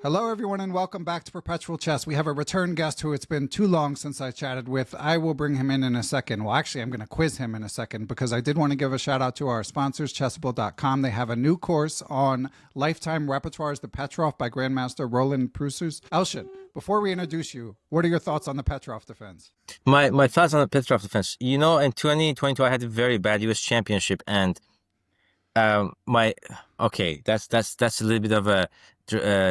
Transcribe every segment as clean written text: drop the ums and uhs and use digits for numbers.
Hello, everyone, and welcome back to Perpetual Chess. We have a return guest who it's been too long since I chatted with. I will bring him in a second. Well, actually, I'm going to quiz him in a second because I did want to give a shout out to our sponsors, Chessable.com. They have a new course on Lifetime Repertoires, the Petrov by Grandmaster Roland Prusers. Elshan, before we introduce you, what are your thoughts on the Petrov defense? My thoughts on the Petrov defense. You know, in 2022, I had a very bad U.S. championship, and that's a little bit of a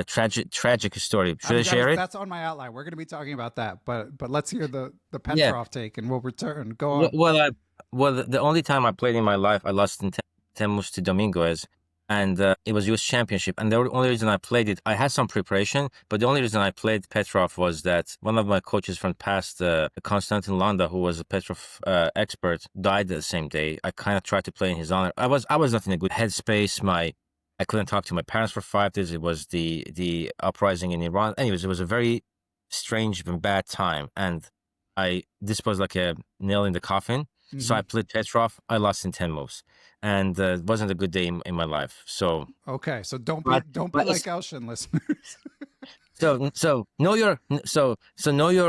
tragic story. Should I share it? That's on my outline. We're going to be talking about that, but let's hear the Petrov take, and we'll return. Go on. The only time I played in my life, I lost in 10 moves to Dominguez, and it was U.S. championship. And the only reason I played it, I had some preparation, but the only reason I played Petrov was that one of my coaches from past, Konstantin Landa, who was a Petrov expert, died the same day. I kind of tried to play in his honor. I was not in a good headspace. I couldn't talk to my parents for 5 days. It was the uprising in Iran. Anyways, it was a very strange and bad time, and this was like a nail in the coffin. Mm-hmm. So I played Petrov. I lost in 10 moves, and it wasn't a good day in my life. So okay, so don't be like Elshan, listeners. So know your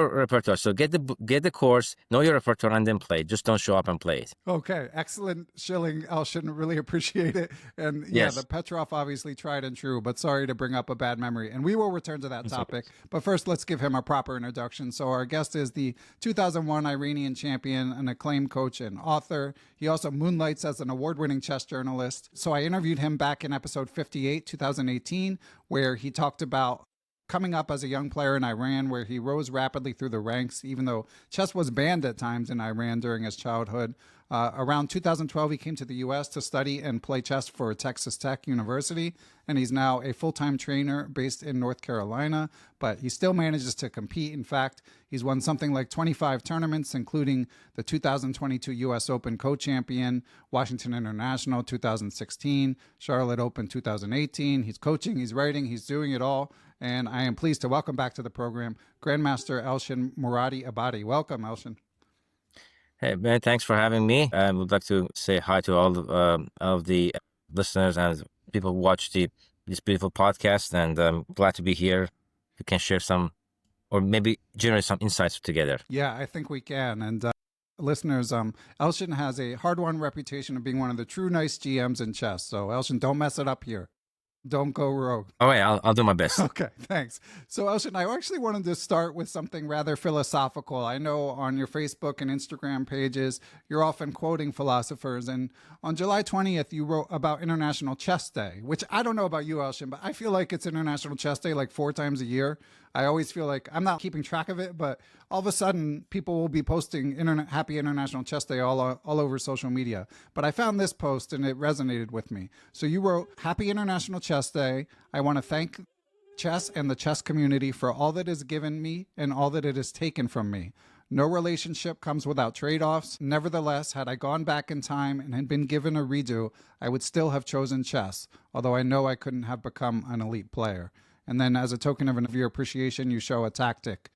repertoire. So get the course, know your repertoire, and then play. Just don't show up and play it. Okay, excellent shilling, Elshan. Really appreciate it. And yes, the Petrov obviously tried and true, but sorry to bring up a bad memory. And we will return to that topic. But first, let's give him a proper introduction. So our guest is the 2001 Iranian champion, an acclaimed coach and author. He also moonlights as an award-winning chess journalist. So I interviewed him back in episode 58, 2018, where he talked about coming up as a young player in Iran, where he rose rapidly through the ranks, even though chess was banned at times in Iran during his childhood. Around 2012, he came to the U.S. to study and play chess for Texas Tech University, and he's now a full-time trainer based in North Carolina, but he still manages to compete. In fact, he's won something like 25 tournaments, including the 2022 U.S. Open co-champion, Washington International 2016, Charlotte Open 2018. He's coaching, he's writing, he's doing it all, and I am pleased to welcome back to the program Grandmaster Elshan Moradiabadi. Welcome, Elshan. Hey, man, thanks for having me. I would like to say hi to all of the listeners and people who watch this beautiful podcast, and I'm glad to be here. We can share some, or maybe generate some insights together. Yeah, I think we can. And listeners, Elshan has a hard-won reputation of being one of the true nice GMs in chess. So, Elshan, don't mess it up here. Don't go rogue. All right, I'll do my best. Okay, thanks. So, Elshan, I actually wanted to start with something rather philosophical. I know on your Facebook and Instagram pages, you're often quoting philosophers. And on July 20th, you wrote about International Chess Day, which I don't know about you, Elshan, but I feel like it's International Chess Day like 4 times a year. I always feel like I'm not keeping track of it, but all of a sudden people will be posting Happy International Chess Day all over social media. But I found this post and it resonated with me. So you wrote, Happy International Chess Day. I want to thank chess and the chess community for all that is given me and all that it has taken from me. No relationship comes without trade-offs. Nevertheless, had I gone back in time and had been given a redo, I would still have chosen chess, although I know I couldn't have become an elite player. And then as a token of your appreciation, you show a tactic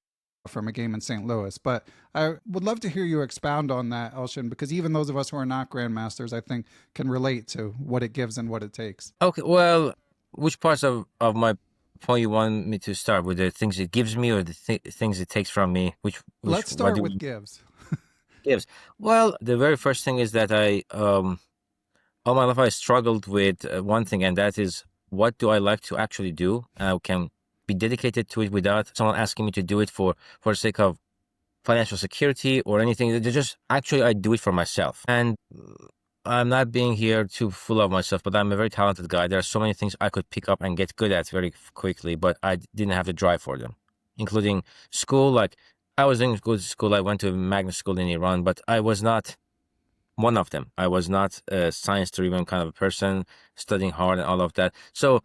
from a game in St. Louis. But I would love to hear you expound on that, Elshan, because even those of us who are not grandmasters, I think, can relate to what it gives and what it takes. Okay, well, which parts of my point you want me to start with? The things it gives me or the things it takes from me? Let's start with gives. Gives. Well, the very first thing is that all my life I struggled with one thing, and that is, what do I like to actually do? I can be dedicated to it without someone asking me to do it for the sake of financial security or anything. Just actually, I do it for myself. And I'm not being here too full of myself, but I'm a very talented guy. There are so many things I could pick up and get good at very quickly, but I didn't have the drive for them, including school. Like, I was in good school. I went to a magnet school in Iran, but I was not one of them. I was not a science-driven kind of a person, studying hard and all of that. So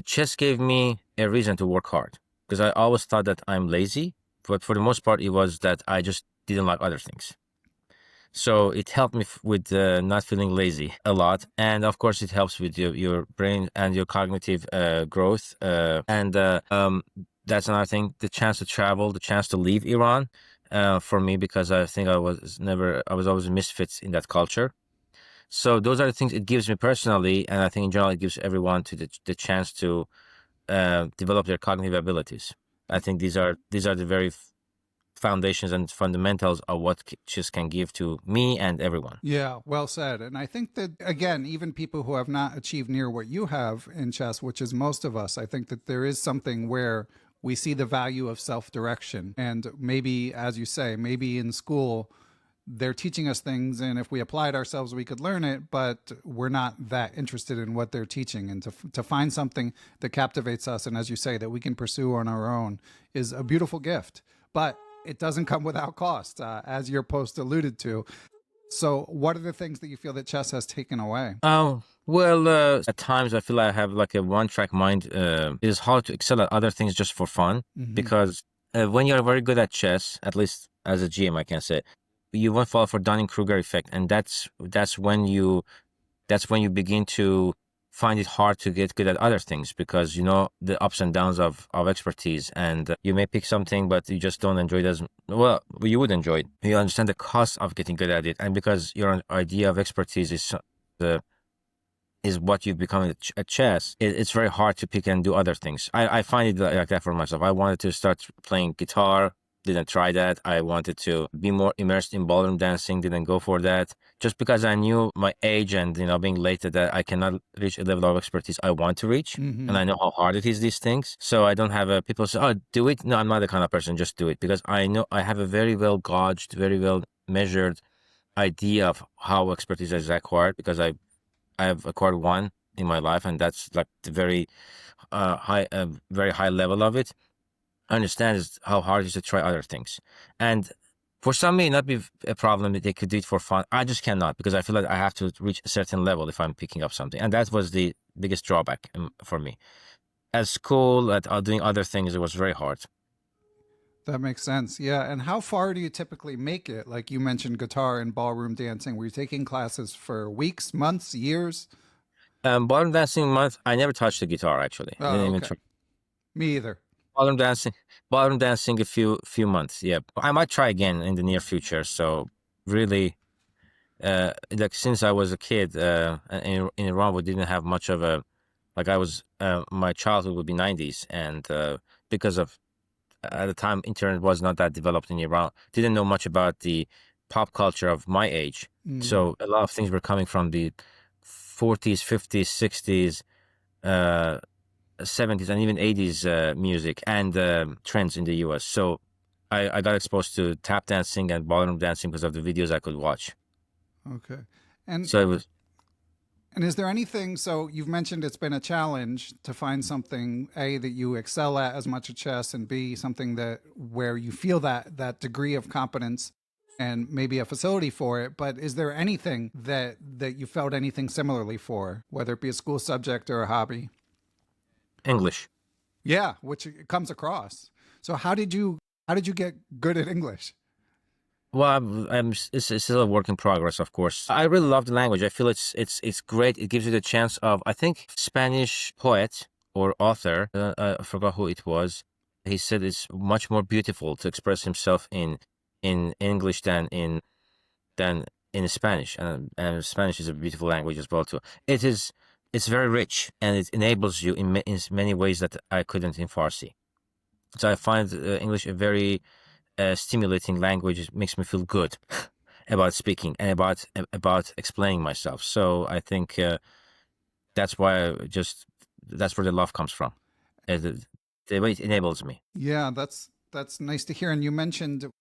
chess gave me a reason to work hard, because I always thought that I'm lazy, but for the most part, it was that I just didn't like other things. So it helped me with not feeling lazy a lot. And of course, it helps with your brain and your cognitive growth. And that's another thing, the chance to travel, the chance to leave Iran. For me, because I think I was always a misfit in that culture. So those are the things it gives me personally, and I think in general it gives everyone to the chance to develop their cognitive abilities. I think these are the very foundations and fundamentals of what chess can give to me and everyone. Yeah, well said. And I think that, again, even people who have not achieved near what you have in chess, which is most of us, I think that there is something where we see the value of self-direction. And maybe, as you say, maybe in school, they're teaching us things, and if we applied ourselves, we could learn it, but we're not that interested in what they're teaching. And to find something that captivates us, and as you say, that we can pursue on our own, is a beautiful gift. But it doesn't come without cost, as your post alluded to. So what are the things that you feel that chess has taken away? Well, at times I feel I have like a one-track mind. It is hard to excel at other things just for fun, because when you're very good at chess, at least as a GM, I can say, you won't fall for Dunning-Kruger effect, and that's when you begin to find it hard to get good at other things, because you know the ups and downs of expertise, and you may pick something but you just don't enjoy it as well. You would enjoy it. You understand the cost of getting good at it, and because your idea of expertise is what you've become at chess, it's very hard to pick and do other things. I find it like that for myself. I wanted to start playing guitar, didn't try that. I wanted to be more immersed in ballroom dancing, didn't go for that, just because I knew my age and being late, that I cannot reach a level of expertise I want to reach, and I know how hard it is, these things. So I don't have people say, oh, do it. No, I'm not the kind of person, just do it, because I know I have a very well gauged, very well measured idea of how expertise is acquired, because I have acquired one in my life, and that's like the very very high level of it. I understand is how hard it is to try other things. And for some may not be a problem that they could do it for fun. I just cannot, because I feel like I have to reach a certain level if I'm picking up something. And that was the biggest drawback for me. At school, at doing other things, it was very hard. That makes sense. Yeah. And how far do you typically make it? Like you mentioned guitar and ballroom dancing. Were you taking classes for weeks, months, years? Ballroom dancing month, I never touched the guitar, actually. I Oh, didn't even okay. try. Me either. Ballroom dancing a few months. Yeah, I might try again in the near future. So really, like since I was a kid, in Iran, we didn't have much of a, like I was, my childhood would be 90s, and because of at the time internet was not that developed in Iran, didn't know much about the pop culture of my age. So a lot of things were coming from the 40s, 50s, 60s. 70s and even 80s music and trends in the US. So I got exposed to tap dancing and ballroom dancing because of the videos I could watch. Okay. And So it was, and is there anything, so you've mentioned it's been a challenge to find something, A, that you excel at as much as chess, and B, something that where you feel that degree of competence and maybe a facility for it. But is there anything that you felt anything similarly for, whether it be a school subject or a hobby? English. Yeah, which comes across. So how did you get good at English? Well, it's still a work in progress, of course. I really love the language. I feel it's great. It gives you the chance of, I think, Spanish poet or author, I forgot who it was. He said it's much more beautiful to express himself in English than in Spanish, and Spanish is a beautiful language as well too. It's very rich, and it enables you in many ways that I couldn't in Farsi. So I find English a very stimulating language. It makes me feel good about speaking and about explaining myself. So I think that's why that's where the love comes from. The way it enables me. Yeah, that's nice to hear. And you mentioned,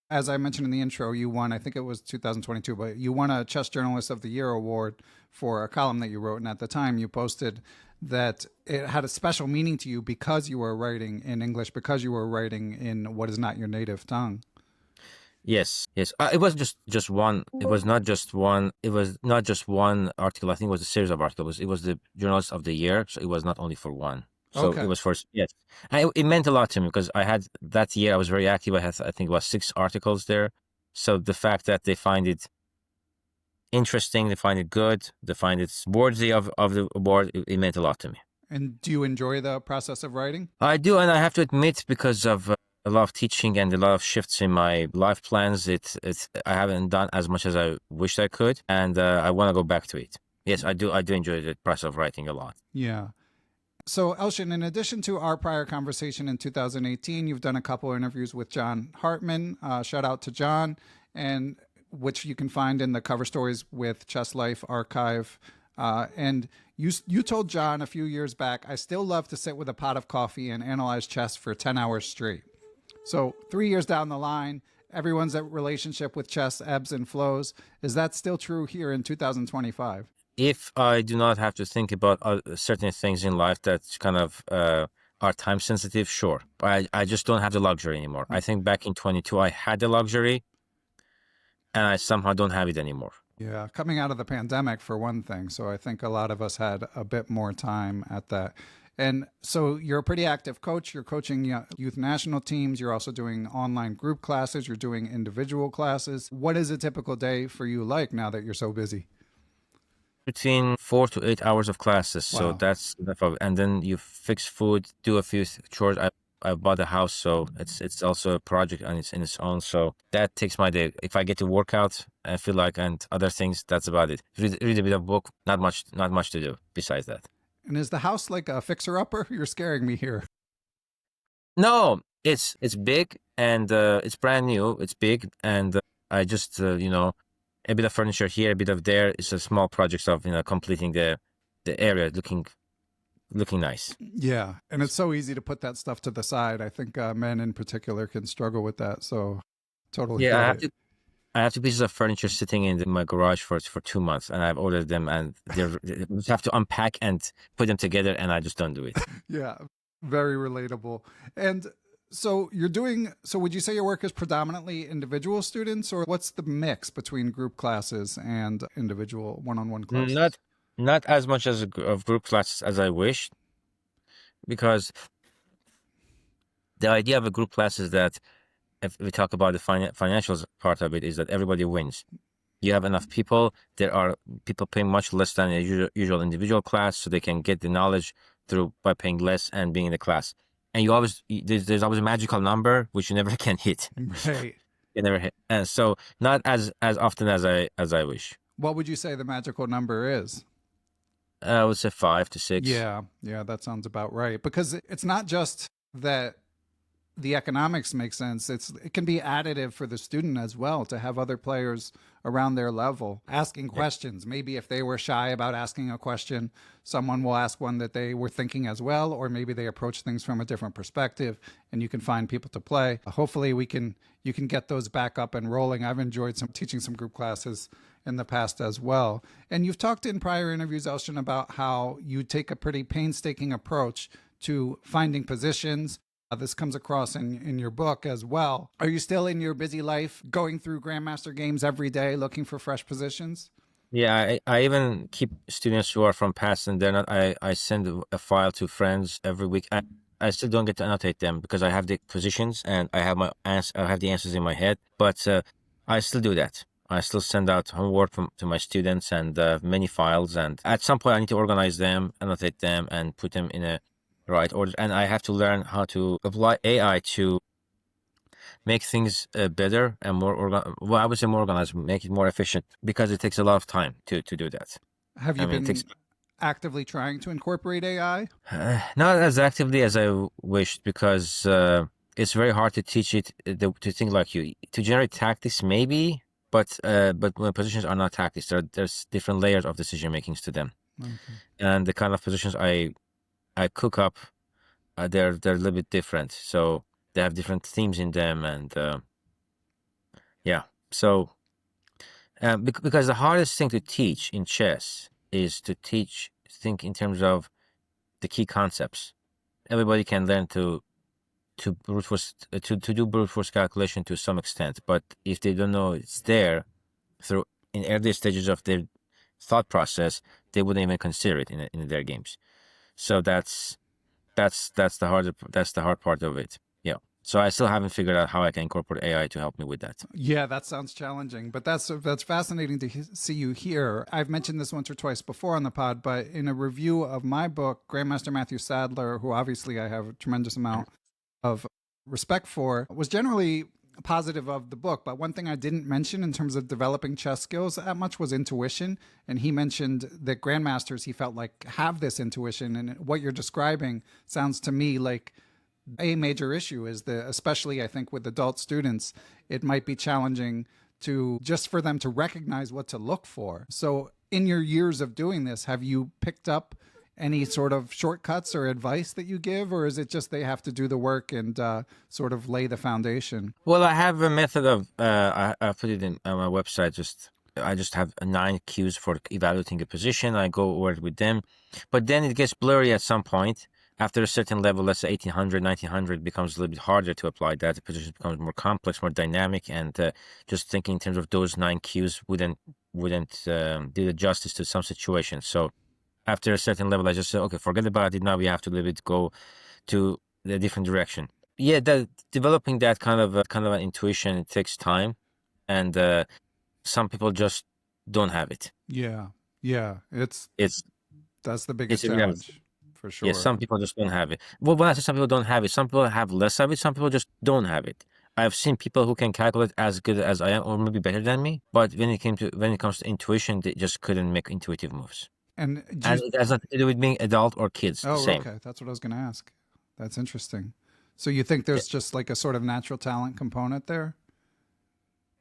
as I mentioned in the intro, you won, I think it was 2022, but you won a Chess Journalist of the Year award for a column that you wrote. And at the time you posted that it had a special meaning to you because you were writing in English, because you were writing in what is not your native tongue. Yes. It was just one. It was not just one. It was not just one article. I think it was a series of articles. It was the Journalist of the Year, so it was not only for one. So Okay. it was for, yes. And it meant a lot to me because I had that year, I was very active. I had, I think, about 6 articles there. So the fact that they find it interesting, they find it good, they find it worthy of the award, it meant a lot to me. And do you enjoy the process of writing? I do, and I have to admit, because of a lot of teaching and a lot of shifts in my life plans. I haven't done as much as I wished I could, and I want to go back to it. Yes, I do enjoy the process of writing a lot. Yeah. So, Elshan, in addition to our prior conversation in 2018, you've done a couple of interviews with John Hartman. Shout out to John, and which you can find in the Cover Stories with Chess Life archive. And you told John a few years back, I still love to sit with a pot of coffee and analyze chess for 10 hours straight. So 3 years down the line, everyone's relationship with chess ebbs and flows. Is that still true here in 2025? If I do not have to think about certain things in life that kind of are time sensitive, sure. I just don't have the luxury anymore. I think back in 22, I had the luxury, and I somehow don't have it anymore. Yeah, coming out of the pandemic for one thing. So I think a lot of us had a bit more time at that. And so you're a pretty active coach. You're coaching youth national teams. You're also doing online group classes. You're doing individual classes. What is a typical day for you like now that you're so busy? Between 4 to 8 hours of classes. Wow. So that's enough of, and then you fix food, do a few chores. I bought a house, so it's also a project on its own. So that takes my day. If I get to work out, I feel like, and other things, that's about it. Read a bit of book. Not much to do besides that. And is the house like a fixer-upper? You're scaring me here. No, it's big, and it's brand new. It's big, and I just a bit of furniture here, a bit of there. It's a small project of completing the area, looking nice. Yeah, and it's so easy to put that stuff to the side. I think men in particular can struggle with that. So totally. Yeah, I have two pieces of furniture sitting in my garage for 2 months, and I've ordered them, and they have to unpack and put them together, and I just don't do it. Yeah, very relatable. And so would you say your work is predominantly individual students, or what's the mix between group classes and individual one-on-one classes? Not as much of group classes as I wish, because the idea of a group class is that, if we talk about the financials part of it, is that everybody wins. You have enough people. There are people paying much less than a usual individual class, so they can get the knowledge by paying less and being in the class. And there's always a magical number which you never can hit. Right. You never hit, and so not as often as I wish. What would you say the magical number is? I would say 5 to 6. Yeah, that sounds about right. Because it's not just that the economics make sense. It can be additive for the student as well to have other players around their level asking questions. Maybe if they were shy about asking a question, someone will ask one that they were thinking as well, or maybe they approach things from a different perspective, and you can find people to play. Hopefully you can get those back up and rolling. I've enjoyed teaching some group classes in the past as well. And you've talked in prior interviews, Elshan, about how you take a pretty painstaking approach to finding positions. This comes across in your book as well. Are you still in your busy life going through Grandmaster games every day looking for fresh positions? Yeah, I even keep students who are from past, and they're not. I send a file to friends every week. I still don't get to annotate them because I have the positions and I have the answers in my head. But I still do that. I still send out homework to my students and many files. And at some point, I need to organize them, annotate them, and put them in a right order. And I have to learn how to apply AI to make things better and I would say more organized, make it more efficient, because it takes a lot of time to do that. Have you been actively trying to incorporate AI? Not as actively as I wished, because it's very hard to teach it to think like you. To generate tactics, maybe, but when positions are not tactics, there's different layers of decision makings to them. Okay. And the kind of positions I cook up, they're a little bit different. So they have different themes in them, and so because the hardest thing to teach in chess is to think in terms of the key concepts. Everybody can learn to do brute force calculation to some extent, but if they don't know it's there in early stages of their thought process, they wouldn't even consider it in their games. So that's the hard part of it. Yeah. So I still haven't figured out how I can incorporate AI to help me with that. Yeah, that sounds challenging, but that's fascinating to see you here. I've mentioned this once or twice before on the pod, but in a review of my book, Grandmaster Matthew Sadler, who obviously I have a tremendous amount of respect for, was generally positive of the book. But one thing I didn't mention in terms of developing chess skills that much was intuition. And he mentioned that grandmasters, he felt like, have this intuition. And what you're describing sounds to me like a major issue is that, especially I think with adult students, it might be challenging to just for them to recognize what to look for. So in your years of doing this, have you picked up any sort of shortcuts or advice that you give, or is it just they have to do the work and sort of lay the foundation? Well, I have a method of, I put it in on my website, I just have 9 cues for evaluating a position. I go over it with them, but then it gets blurry at some point. After a certain level, let's say 1800, 1900, becomes a little bit harder to apply that. The position becomes more complex, more dynamic, and just thinking in terms of those 9 cues wouldn't do the justice to some situations. So after a certain level, I just say, okay, forget about it. Now we have to a little bit go to a different direction. Yeah, developing that kind of an intuition, it takes time, and some people just don't have it. Yeah, it's that's the biggest it's challenge for sure. Yeah, some people just don't have it. Well, when I say some people don't have it, some people have less of it. Some people just don't have it. I've seen people who can calculate as good as I am, or maybe better than me. But when it comes to intuition, they just couldn't make intuitive moves. And it has nothing to do with being adult or kids. Oh, same. Okay. That's what I was going to ask. That's interesting. So you think there's just like a sort of natural talent component there?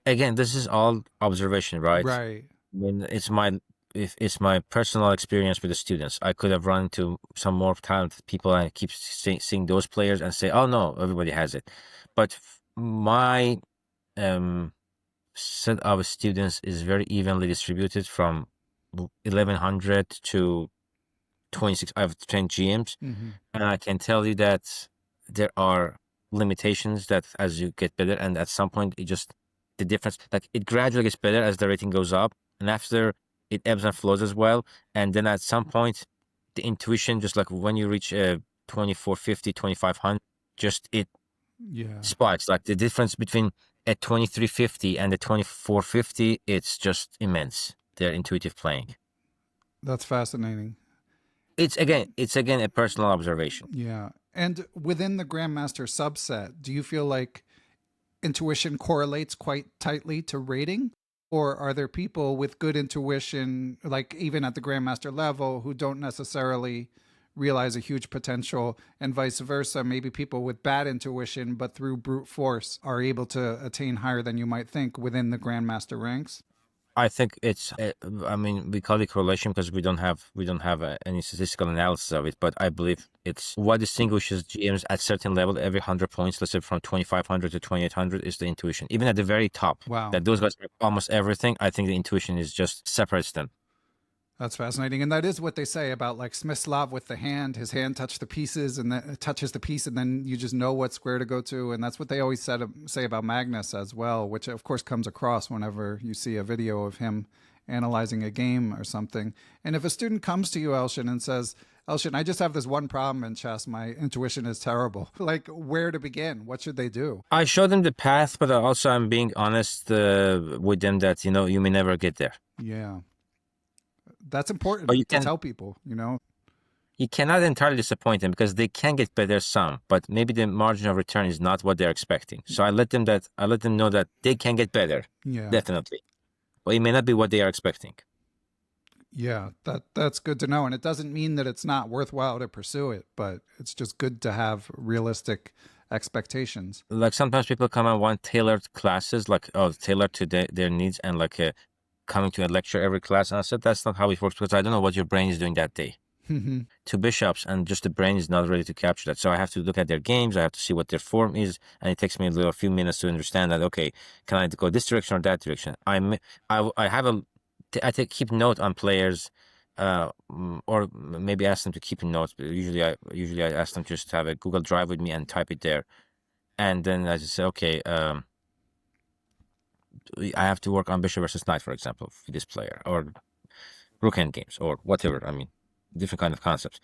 Again, this is all observation, right? Right. When it's my personal experience with the students, I could have run into some more talented people and keep seeing those players and say, oh no, everybody has it. But my set of students is very evenly distributed from 1100 to 26. I've trained GMs, and I can tell you that there are limitations that as you get better, and at some point the difference, like it gradually gets better as the rating goes up, and after it ebbs and flows as well. And then at some point, the intuition, just like when you reach 2450, 2500, just it spikes. Like the difference between a 2350 and a 2450, it's just immense. Their intuitive playing. That's fascinating. It's again a personal observation. Yeah. And within the Grandmaster subset, do you feel like intuition correlates quite tightly to rating? Or are there people with good intuition, like even at the Grandmaster level, who don't necessarily realize a huge potential, and vice versa? Maybe people with bad intuition, but through brute force are able to attain higher than you might think within the Grandmaster ranks? I think it's, we call it correlation because we don't have any statistical analysis of it, but I believe it's what distinguishes GMs at certain level, every 100 points, let's say from 2500 to 2800, is the intuition. Even at the very top, wow, that those guys are almost everything. I think the intuition is just separates them. That's fascinating. And that is what they say about like Smyslov with the hand. His hand touches the pieces and then touches the piece, and then you just know what square to go to. And that's what they always say about Magnus as well, which of course comes across whenever you see a video of him analyzing a game or something. And if a student comes to you, Elshan, and says, Elshan, I just have this one problem in chess. My intuition is terrible. Like, where to begin? What should they do? I show them the path, but also I'm being honest with them that, you may never get there. Yeah. That's important to tell people, You cannot entirely disappoint them because they can get better some, but maybe the margin of return is not what they're expecting. So I let them know that they can get better. Yeah. Definitely. But it may not be what they are expecting. Yeah, that's good to know. And it doesn't mean that it's not worthwhile to pursue it, but it's just good to have realistic expectations. Like sometimes people come and want tailored classes, like tailored to their needs, and like coming to a lecture every class. And I said, that's not how it works because I don't know what your brain is doing that day. 2 bishops, and just the brain is not ready to capture that. So I have to look at their games. I have to see what their form is. And it takes me a few minutes to understand that, okay, can I go this direction or that direction? I keep note on players, or maybe ask them to keep a note. But usually I ask them just to have a Google Drive with me and type it there. And then I just say, okay, I have to work on bishop versus knight, for example, for this player, or rook end games, or whatever. Different kind of concepts.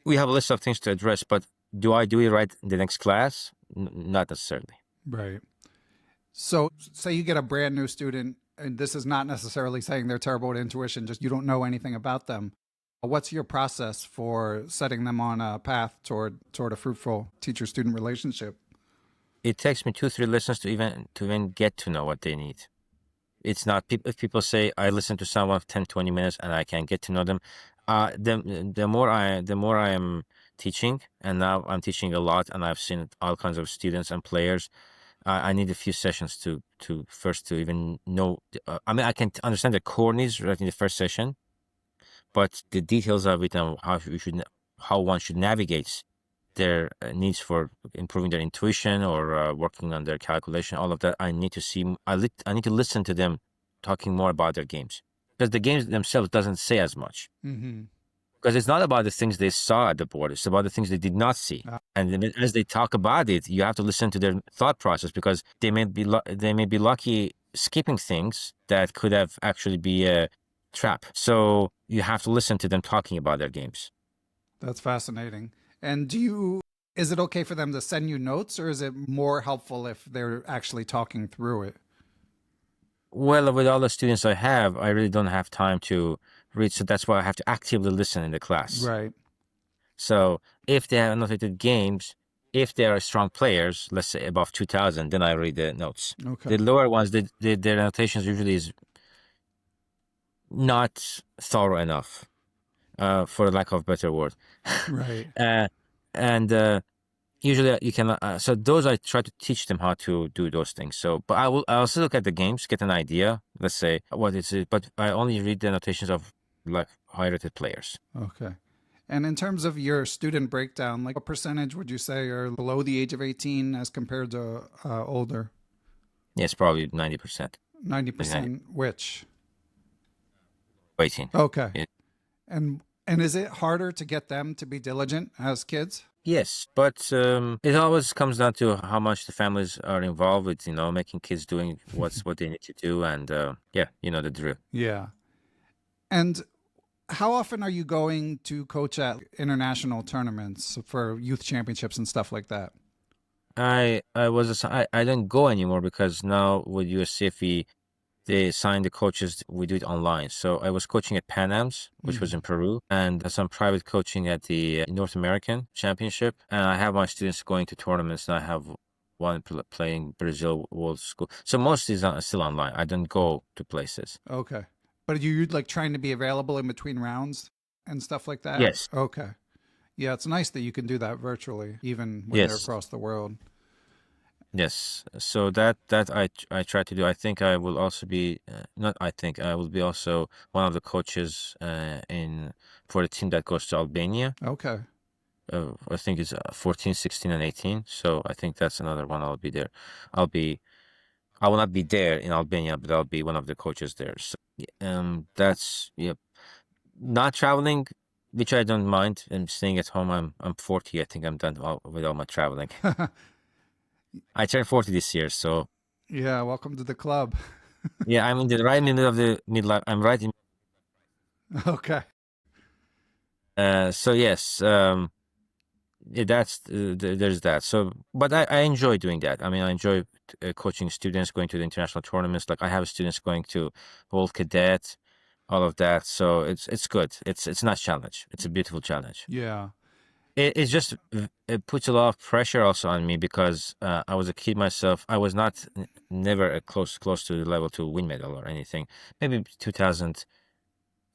We have a list of things to address, but do I do it right in the next class? Not necessarily. Right. So say you get a brand new student, and this is not necessarily saying they're terrible at intuition, just you don't know anything about them. What's your process for setting them on a path toward a fruitful teacher-student relationship? It takes me 2-3 lessons to even get to know what they need. It's not if people say I listen to someone for 10-20 minutes and I can get to know them. The more I am teaching, and now I'm teaching a lot, and I've seen all kinds of students and players. I need a few sessions to first to even know. I mean, I can understand the core needs right in the first session, but the details of it and how one should navigate their needs for improving their intuition or working on their calculation, all of that, I need to see. I need to listen to them talking more about their games, because the games themselves doesn't say as much. Mm-hmm. Because it's not about the things they saw at the board; it's about the things they did not see. And then as they talk about it, you have to listen to their thought process, because they may be lucky skipping things that could have actually be a trap. So you have to listen to them talking about their games. That's fascinating. And is it okay for them to send you notes, or is it more helpful if they're actually talking through it? Well, with all the students I have, I really don't have time to read, so that's why I have to actively listen in the class. Right. So if they have annotated games, if they are strong players, let's say above 2,000, then I read the notes. Okay. The lower ones, their annotations usually is not thorough enough, for lack of a better word. Right. And usually you can. So those I try to teach them how to do those things. So, but I also look at the games, get an idea. Let's say what is it, but I only read the annotations of like high-rated players. Okay. And in terms of your student breakdown, like what percentage would you say are below the age of 18 as compared to older? Yes, probably 90%. 90% which? 18. Okay. Yeah. And is it harder to get them to be diligent as kids? Yes, but it always comes down to how much the families are involved with, making kids doing what they need to do, and yeah, the drill. Yeah. And how often are you going to coach at international tournaments for youth championships and stuff like that? I don't go anymore, because now with USCFE, they signed the coaches. We do it online. So I was coaching at Pan Am's, which was in Peru, and some private coaching at the North American Championship. And I have my students going to tournaments, and I have one playing Brazil World School. So most is still online. I don't go to places. Okay. But are you like trying to be available in between rounds and stuff like that? Yes. Okay. Yeah, it's nice that you can do that virtually, even when they're across the world. Yes, so that I try to do. I think I will also be not. I think I will be also one of the coaches for the team that goes to Albania. Okay. I think it's 14, 16, and 18. So I think that's another one. I'll be there. I will not be there in Albania, but I'll be one of the coaches there. So that's not traveling, which I don't mind. I'm staying at home. I'm 40. I think I'm done with all my traveling. I turned 40 this year, so yeah, welcome to the club. yeah, I'm right in the middle of the midlife. I'm right in. Okay. So yes, that's there's that. So, but I enjoy doing that. I mean, I enjoy coaching students, going to the international tournaments. Like I have students going to World Cadet, all of that. So it's good. It's not challenge. It's a beautiful challenge. Yeah. It just puts a lot of pressure also on me, because I was a kid myself. I was never close to the level to win medal or anything. Maybe 2000,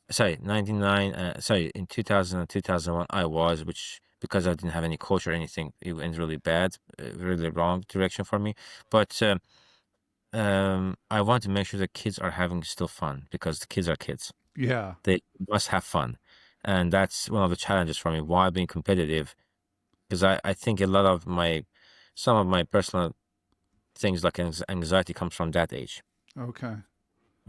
sorry, 99, sorry, in 2000 and 2001 I was, which because I didn't have any coach or anything, it went really bad, really wrong direction for me. But I want to make sure the kids are having still fun, because the kids are kids. Yeah. They must have fun. And that's one of the challenges for me while being competitive, because I think some of my personal things like anxiety comes from that age. Okay.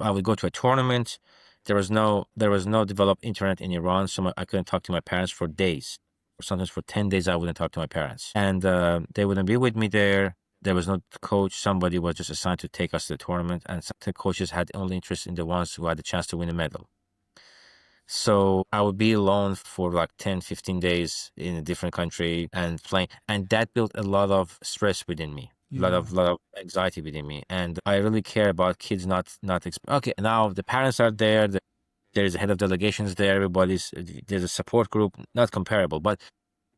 I would go to a tournament. There was no developed internet in Iran, so I couldn't talk to my parents for days. Or sometimes for 10 days, I wouldn't talk to my parents. And they wouldn't be with me there. There was no coach. Somebody was just assigned to take us to the tournament. And some the coaches had only interest in the ones who had the chance to win a medal. So I would be alone for like 10, 15 days in a different country and playing. And that built a lot of stress within me, a lot of anxiety within me. And I really care about kids not okay, now the parents are there. There's a head of delegations there. There's a support group, not comparable. But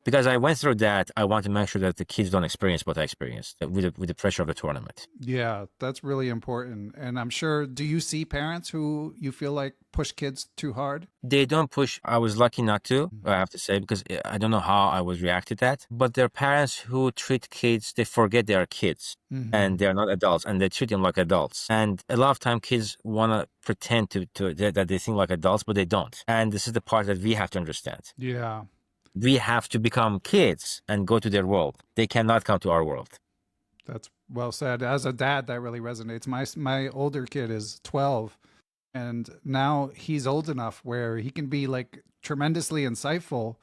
because I went through that, I want to make sure that the kids don't experience what I experienced with the pressure of the tournament. Yeah, that's really important. And I'm sure, do you see parents who you feel like push kids too hard? They don't push. I was lucky not to, I have to say, because I don't know how I was reacted to that. But there are parents who treat kids, they forget they are kids and they're not adults, and they treat them like adults. And a lot of time kids want to pretend that they think like adults, but they don't. And this is the part that we have to understand. Yeah. We have to become kids and go to their world. They cannot come to our world. That's well said. As a dad, that really resonates. My older kid is 12, and now he's old enough where he can be like tremendously insightful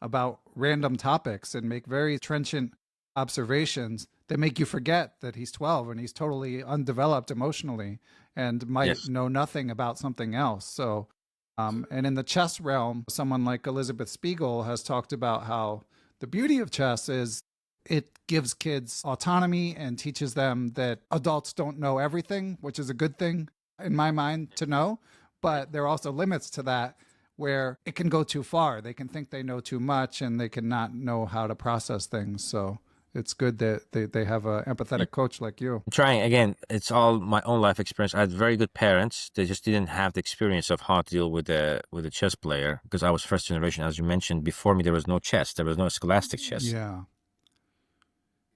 about random topics and make very trenchant observations that make you forget that he's 12 and he's totally undeveloped emotionally and might know nothing about something else. So and in the chess realm, someone like Elizabeth Spiegel has talked about how the beauty of chess is it gives kids autonomy and teaches them that adults don't know everything, which is a good thing in my mind to know. But there are also limits to that where it can go too far. They can think they know too much and they cannot know how to process things. So it's good that they have an empathetic coach like you. I'm trying again. It's all my own life experience. I had very good parents. They just didn't have the experience of how to deal with a chess player, because I was first generation, as you mentioned. Before me, there was no chess. There was no scholastic chess. Yeah.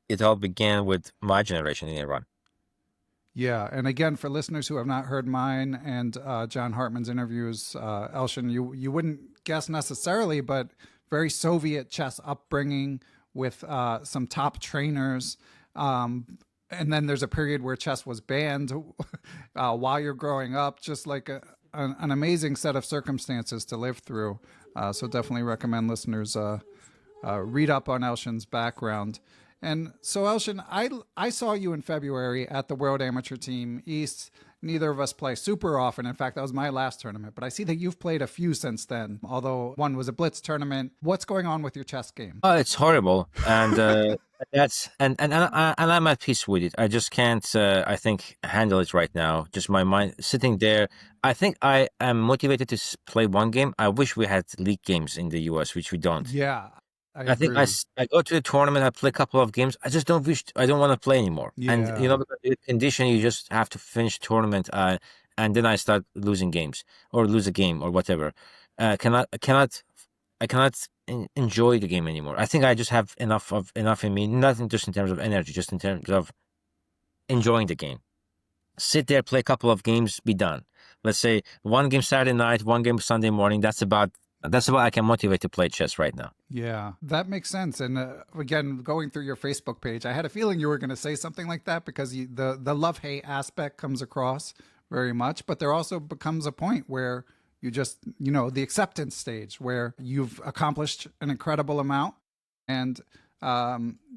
It all began with my generation in Iran. Yeah, and again, for listeners who have not heard mine and John Hartman's interviews, Elshan, you wouldn't guess necessarily, but very Soviet chess upbringing with some top trainers. And then there's a period where chess was banned while you're growing up, just like an amazing set of circumstances to live through. So definitely recommend listeners read up on Elshan's background. And so, Elshan, I saw you in February at the World Amateur Team East. Neither of us play super often. In fact, that was my last tournament. But I see that you've played a few since then, although one was a blitz tournament. What's going on with your chess game? Oh, it's horrible, and I'm at peace with it. I just can't, I think, handle it right now. Just my mind sitting there. I think I am motivated to play one game. I wish we had league games in the US, which we don't. Yeah. I think I go to the tournament, I play a couple of games. I just I don't want to play anymore. Yeah. And because the condition, you just have to finish tournament, and then I start losing games or lose a game or whatever. I cannot enjoy the game anymore. I think I just have enough in me, not just in terms of energy, just in terms of enjoying the game. Sit there, play a couple of games, be done. Let's say one game Saturday night, one game Sunday morning. That's about I can motivate to play chess right now. Yeah, that makes sense. And again, going through your Facebook page, I had a feeling you were going to say something like that because the love-hate aspect comes across very much. But there also becomes a point where you just, the acceptance stage where you've accomplished an incredible amount and,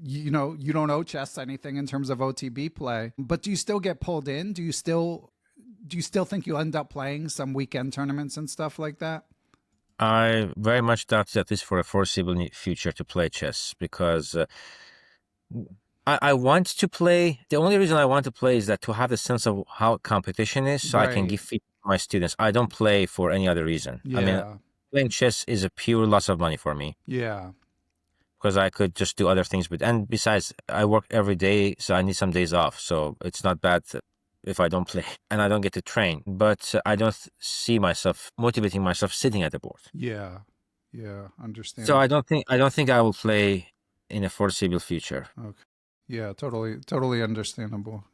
you don't owe chess anything in terms of OTB play. But do you still get pulled in? Do you still think you'll end up playing some weekend tournaments and stuff like that? I very much doubt at least for a foreseeable future to play chess because I want to play. The only reason I want to play is that to have a sense of how competition is, so I can give feedback to my students. I don't play for any other reason. Yeah. I mean, playing chess is a pure loss of money for me. Yeah. Because I could just do other things. And besides, I work every day, so I need some days off. So it's not bad if I don't play and I don't get to train, but I don't see myself motivating myself sitting at the board. Yeah. Understand. So I don't think I will play in a foreseeable future. Okay. Yeah, totally understandable.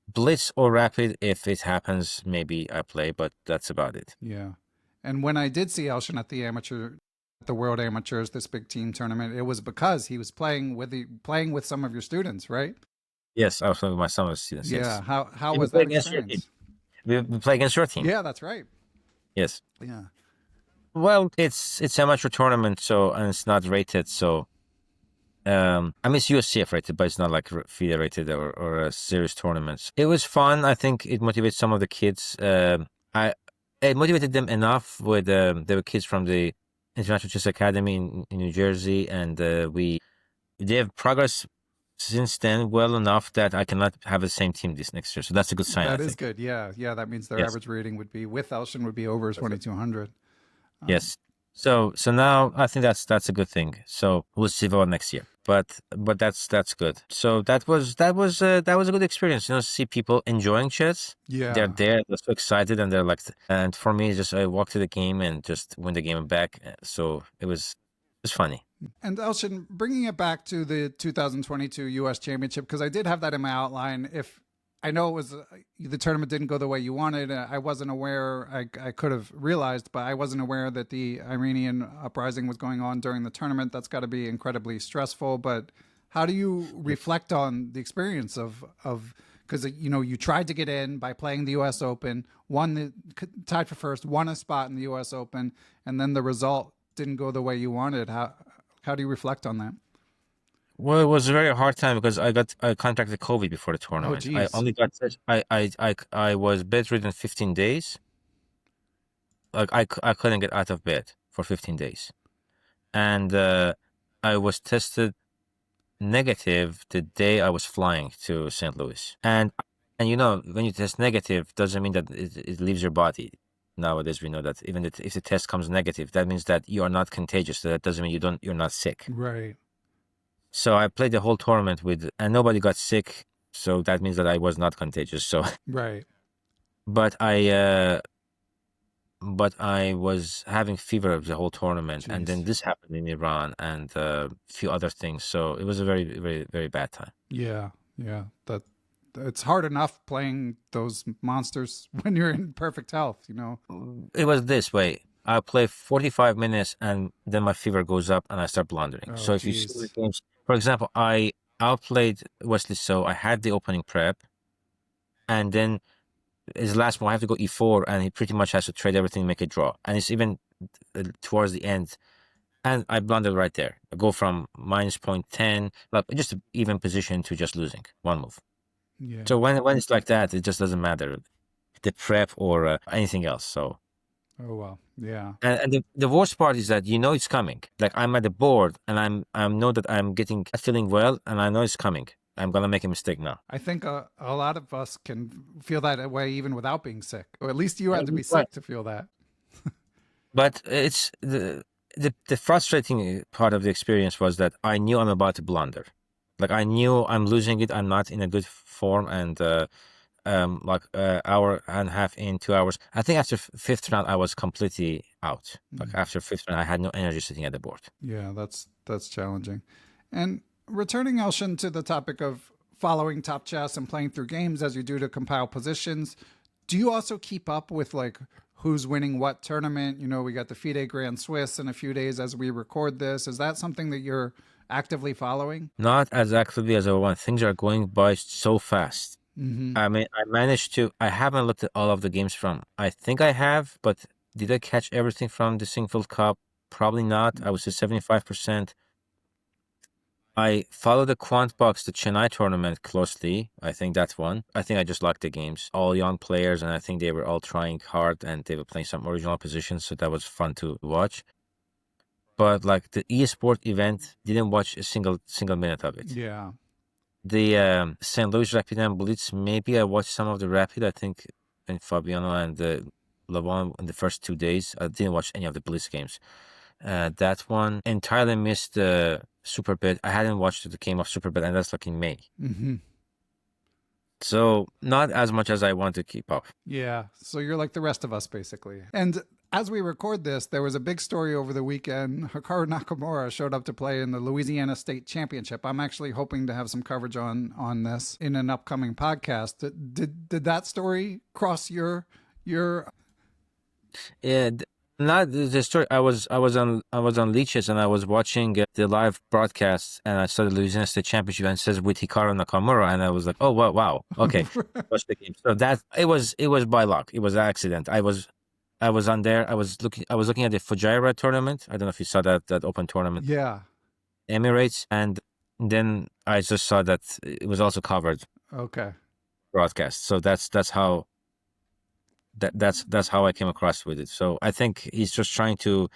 Blitz or rapid, if it happens, maybe I play, but that's about it. Yeah. And when I did see Elshan at the World Amateurs, this big team tournament, it was because he was playing with some of your students, right? Yes, I was playing with my son students. Yeah. Yes. How was that experience? We play against your team. Yeah, that's right. Yes. Yeah. Well, it's amateur tournament, and it's not rated. So, I mean, it's USCF rated, but it's not like FIDE rated or a serious tournaments. It was fun. I think it motivates some of the kids. It motivated them enough with there were kids from the International Chess Academy in New Jersey, and they have progress since then well enough that I cannot have the same team this next year. So that's a good sign, I That is think. good. Yeah. Yeah. That means their Yes. average rating would be, with Elshan, would be over 2,200. Yes. So now I think that's a good thing. So we'll see about next year. But that's good. So that was a good experience. See people enjoying chess. They're Yeah. there, they're so excited, and they're like, and for me, just I walk to the game and just win the game back. So it was funny. And Elshan, bringing it back to the 2022 U.S. Championship, because I did have that in my outline. If I know it was the tournament didn't go the way you wanted, I wasn't aware. I could have realized, but I wasn't aware that the Iranian uprising was going on during the tournament. That's got to be incredibly stressful. But how do you reflect on the experience of because you tried to get in by playing the U.S. Open, tied for first, won a spot in the U.S. Open, and then the result didn't go the way you wanted. How do you reflect on that? Well, it was a very hard time because I contracted COVID before the Oh, tournament. I geez. only got I was bedridden 15 days. Like I couldn't get out of bed for 15 days, and I was tested negative the day I was flying to St. Louis. And when you test negative, doesn't mean that it leaves your body. Nowadays, we know that even if the test comes negative, that means that you are not contagious. So that doesn't mean you're not sick. Right. So I played the whole tournament and nobody got sick. So that means that I was not contagious. So, Right. but I was having fever the whole tournament, and then Jeez. this happened in Iran and a few other things. So it was a very, very, very bad time. Yeah. Yeah. It's hard enough playing those monsters when you're in perfect health. It was this way. I play 45 minutes and then my fever goes up and I start blundering. Oh, So if you see the geez. games, for example, I outplayed Wesley, so I had the opening prep, and then his last move, I have to go e4, and he pretty much has to trade everything, make a draw. And it's even towards the end, and I blundered right there. I go from minus 0.10, like just an even position, to just losing one move. Yeah. So when it's like that, it just doesn't matter the prep or anything else. So. Oh, well. Yeah. And the worst part is that it's coming. Like I'm at the board and I know that I'm feeling well, and I know it's coming. I'm gonna make a mistake now. I think a lot of us can feel that way even without being sick, or at least you had to be sick to feel that. But it's the frustrating part of the experience was that I knew I'm about to blunder. Like I knew I'm losing it. I'm not in a good form, and hour and a half in, 2 hours. I think after fifth round, I was completely out. Like after fifth round, I had no energy sitting at the board. Yeah, that's challenging. And returning, Elshan, to the topic of following Top Chess and playing through games as you do to compile positions, do you also keep up with like who's winning what tournament? We got the FIDE Grand Swiss in a few days as we record this. Is that something that you're actively following? Not as actively as I want. Things are going by so fast. Mm-hmm. I mean, I haven't looked at all of the games from. I think I have, but did I catch everything from the Singfield Cup? Probably not. I would say 75%. I follow the Quant Box, the Chennai tournament closely. I think that's one. I think I just liked the games. All young players, and I think they were all trying hard, and they were playing some original positions, so that was fun to watch. But like the eSport event, didn't watch a single minute of it. Yeah. The St. Louis Rapid and Blitz, maybe I watched some of the Rapid. I think in Fabiano and Lavon in the first 2 days. I didn't watch any of the Blitz games. That one entirely missed the Superbet. I hadn't watched the game of Superbet, and that's like in May. Mm-hmm. So not as much as I want to keep up. Yeah. So you're like the rest of us, basically. And as we record this, there was a big story over the weekend. Hikaru Nakamura showed up to play in the Louisiana State Championship. I'm actually hoping to have some coverage on this in an upcoming podcast. Did that story cross your? Yeah, not the story. I was on Leeches, and I was watching the live broadcasts, and I saw the Louisiana State Championship, and it says with Hikaru Nakamura, and I was like, oh wow, okay, watch the game. So that it was by luck. It was an accident. I was on there. I was looking at the Fujairah tournament. I don't know if you saw that open tournament. Yeah. Emirates, and then I just saw that it was also covered. Okay. Broadcast. So that's how. That's how I came across with it. So I think he's just trying to,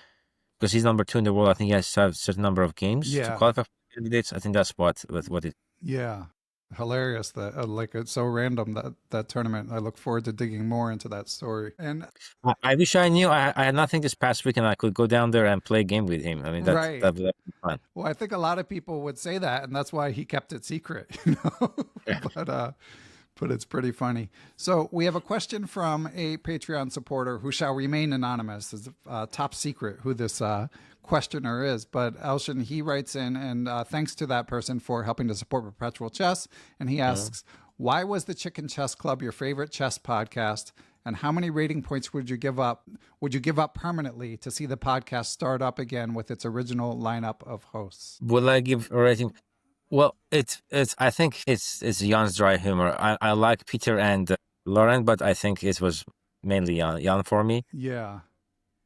because he's number 2 in the world. I think he has to have a certain number of games to qualify for candidates. I think that's what it. Yeah. Hilarious that like it's so random that tournament. I look forward to digging more into that story. And I wish I knew. I had nothing this past week, and I could go down there and play a game with him. I mean, right. that would be fun. Well, I think a lot of people would say that, and that's why he kept it secret, you know. Yeah. But it's pretty funny. So we have a question from a Patreon supporter who shall remain anonymous. It's top secret who this questioner is. But Elshan, he writes in, and thanks to that person for helping to support Perpetual Chess. And he asks, why was the Chicken Chess Club your favorite chess podcast? And how many rating points would you give up? Would you give up permanently to see the podcast start up again with its original lineup of hosts? Will I give a rating? Well, it's. I think it's Jan's dry humor. I like Peter and Lauren, but I think it was mainly Jan for me. Yeah.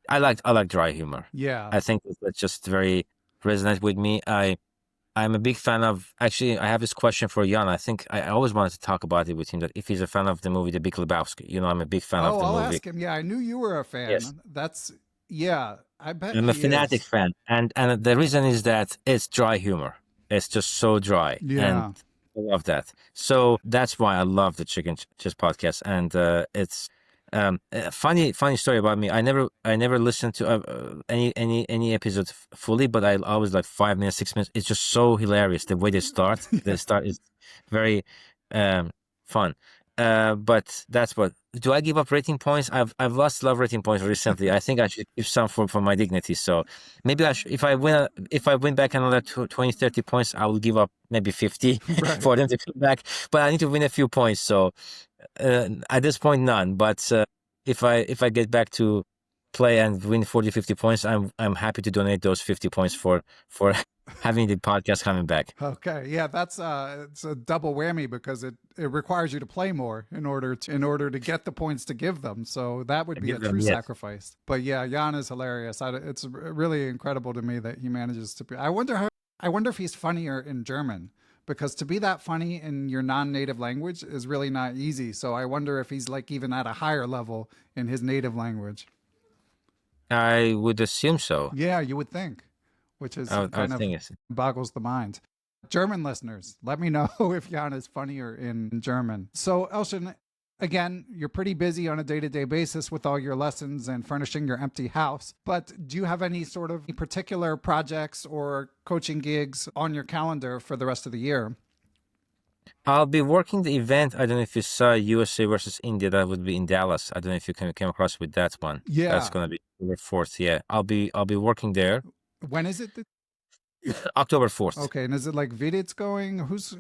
I like dry humor. Yeah. I think it's just very resonant with me. I'm a big fan of. Actually, I have this question for Jan. I think I always wanted to talk about it with him. That if he's a fan of the movie The Big Lebowski, I'm a big fan of the I'll movie. ask him. Yeah, I knew you were a fan. Yes. I bet I'm a fanatic fan, and the reason is that it's dry humor. It's just so dry, and I love that. So that's why I love the Chicken Chess podcast, and it's funny story about me. I never listened to any episode fully, but I always like 5 minutes, 6 minutes. It's just so hilarious the way they start. The start is very fun. But that's what. Do I give up rating points? I've lost a lot of rating points recently. I think I should give some for my dignity. So maybe if I win back another 20, 30 points, I will give up maybe 50 for them to come back. But I need to win a few points. So at this point, none. But if I get back to play and win 40, 50 points, I'm happy to donate those 50 points for having the podcast coming back. Okay, yeah, that's it's a double whammy because it requires you to play more in order to get the points to give them. So that would be a true sacrifice. But yeah, Jan is hilarious. It's really incredible to me that he manages to be. I wonder if he's funnier in German, because to be that funny in your non-native language is really not easy. So I wonder if he's like even at a higher level in his native language. I would assume so. Yeah, you would think, which is kind of boggles the mind. German listeners, let me know if Jan is funnier in German. So Elshan, again, you're pretty busy on a day-to-day basis with all your lessons and furnishing your empty house. But do you have any sort of particular projects or coaching gigs on your calendar for the rest of the year? I'll be working the event. I don't know if you saw USA versus India. That would be in Dallas. I don't know if you came across with that one. Yeah, that's gonna be October 4th. Yeah, I'll be working there. When is it? October 4th. Okay, and is it like Vidit's going? Who's?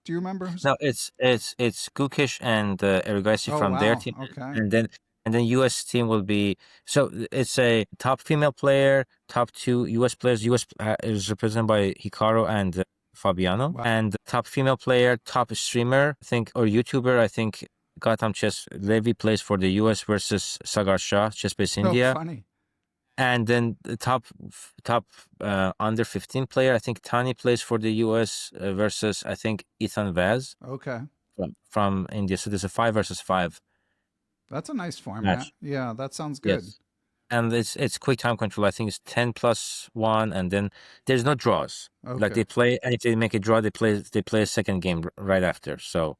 Do you remember? No, it's Gukish and Erigaisi from their team, and then US team will be. So it's a top female player, top 2 US players. US is represented by Hikaru and Fabiano, and top female player, top streamer, I think, or YouTuber, I think. Gautam Chess Levi plays for the US versus Sagar Shah, Chess Base India. Oh, funny. And then the top under 15 player, I think Tani plays for the US versus, I think, Ethan Vaz. Okay. From India. So there's a 5 versus 5. That's a nice format. Match. Yeah, that sounds good. Yes. And it's quick time control. I think it's 10+1, and then there's no draws. Okay. Like they play, and if they make a draw, they play a second game right after. So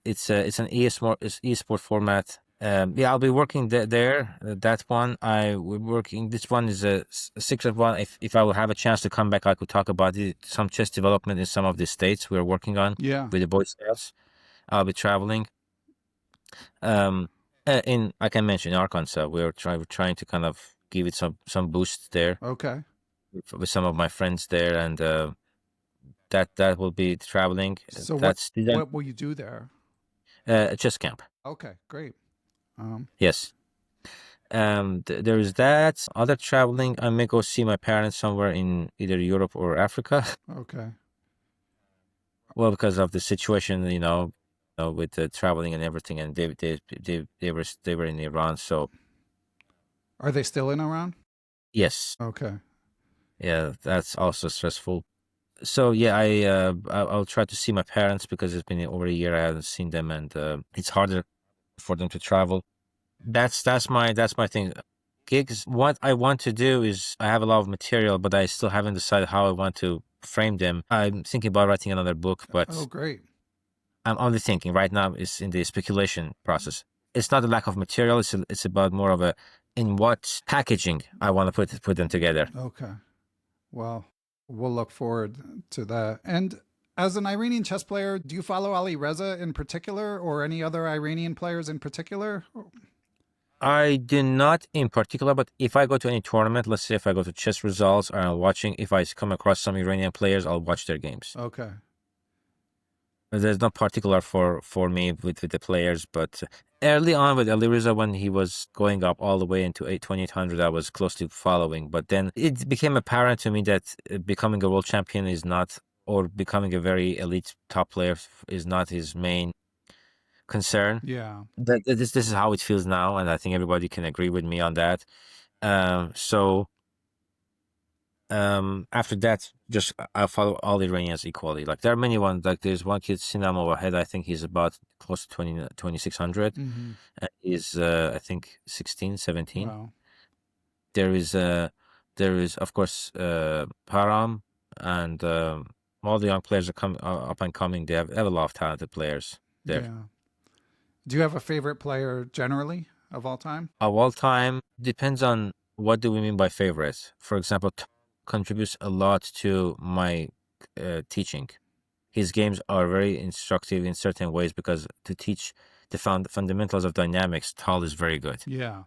it's an esport format. Yeah, I'll be working there. That one I will working. This one is a secret one. If I will have a chance to come back, I could talk about it. Some chess development in some of the states we're working on. Yeah. With the Boy Scouts, I'll be traveling. I can mention Arkansas. We're trying to kind of give it some boost there. Okay. With some of my friends there, and that will be traveling. So what will you do there? A chess camp. Okay, great. Yes. There is that. Other traveling, I may go see my parents somewhere in either Europe or Africa. Okay. Well, because of the situation, with the traveling and everything, and they were in Iran. So, are they still in Iran? Yes. Okay. Yeah, that's also stressful. So yeah, I'll try to see my parents because it's been over a year I haven't seen them, and it's harder for them to travel. That's my thing. Gigs. What I want to do is I have a lot of material, but I still haven't decided how I want to frame them. I'm thinking about writing another book, but oh, great. I'm only thinking right now is in the speculation process. It's not a lack of material. It's about more of in what packaging I want to put them together. Okay. Well, we'll look forward to that. And as an Iranian chess player, do you follow Ali Reza in particular or any other Iranian players in particular? I do not in particular, but if I go to any tournament, let's say if I go to chess results or I'm watching, if I come across some Iranian players, I'll watch their games. Okay. There's not particular for me with the players, but early on with Ali Reza, when he was going up all the way into 2800, I was closely following. But then it became apparent to me that becoming a world champion is not, or becoming a very elite top player is not his main concern. Yeah. This is how it feels now, and I think everybody can agree with me on that. So after that, just I follow all Iranians equally. Like there are many ones. Like there's one kid, Sinam Wahed. I think he's about close to 2600. Mm-hmm. He's I think 16, 17. Wow. There is of course Param, and all the young players are up and coming. They have a lot of talented players there. Yeah. Do you have a favorite player generally of all time? Of all time depends on what do we mean by favorites. For example, Tom contributes a lot to my teaching. His games are very instructive in certain ways because to teach the fundamentals of dynamics, Tal is very good. Yeah.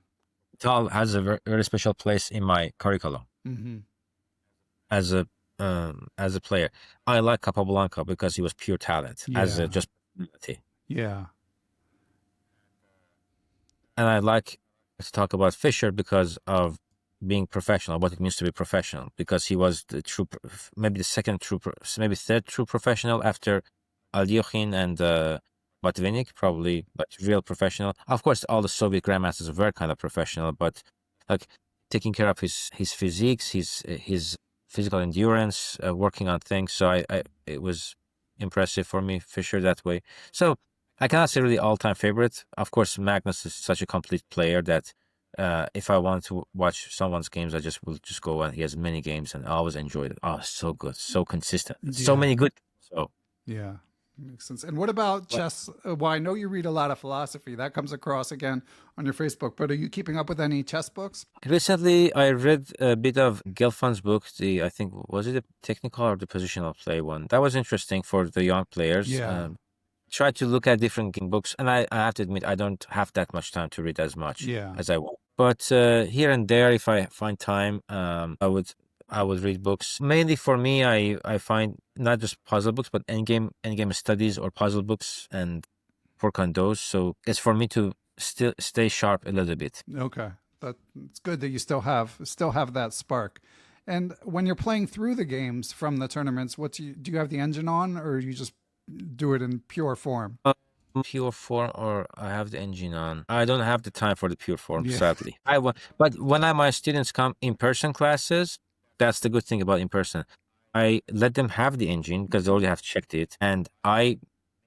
Tal has a very, very special place in my curriculum. Mm-hmm. As a player. I like Capablanca because he was pure talent, as just personality. Yeah. And I like to talk about Fischer because of being professional, what it means to be professional, because he was the true, maybe the second true, maybe third true professional after Alyoshin and Botvinnik, probably, but real professional. Of course, all the Soviet grandmasters were kind of professional, but like taking care of his physiques, his physical endurance, working on things. So it was impressive for me, Fischer, that way. So I cannot say really all-time favorite. Of course, Magnus is such a complete player that if I want to watch someone's games, I will just go and he has many games and I always enjoyed it. Oh, so good, so consistent, so many good. So yeah, makes sense. And what about chess? Well, I know you read a lot of philosophy. That comes across again on your Facebook. But are you keeping up with any chess books? Recently, I read a bit of Gelfan's book. I think was it the technical or the positional play one? That was interesting for the young players. Yeah. Try to look at different books, and I have to admit I don't have that much time to read as much as I want. But here and there, if I find time, I would read books. Mainly for me, I find not just puzzle books, but endgame studies or puzzle books and work on those. So it's for me to still stay sharp a little bit. Okay, it's good that you still have that spark. And when you're playing through the games from the tournaments, do you have the engine on, or you just do it in pure form? Pure form, or I have the engine on. I don't have the time for the pure form, sadly. But when my students come in person classes, that's the good thing about in person. I let them have the engine because they already have checked it, and I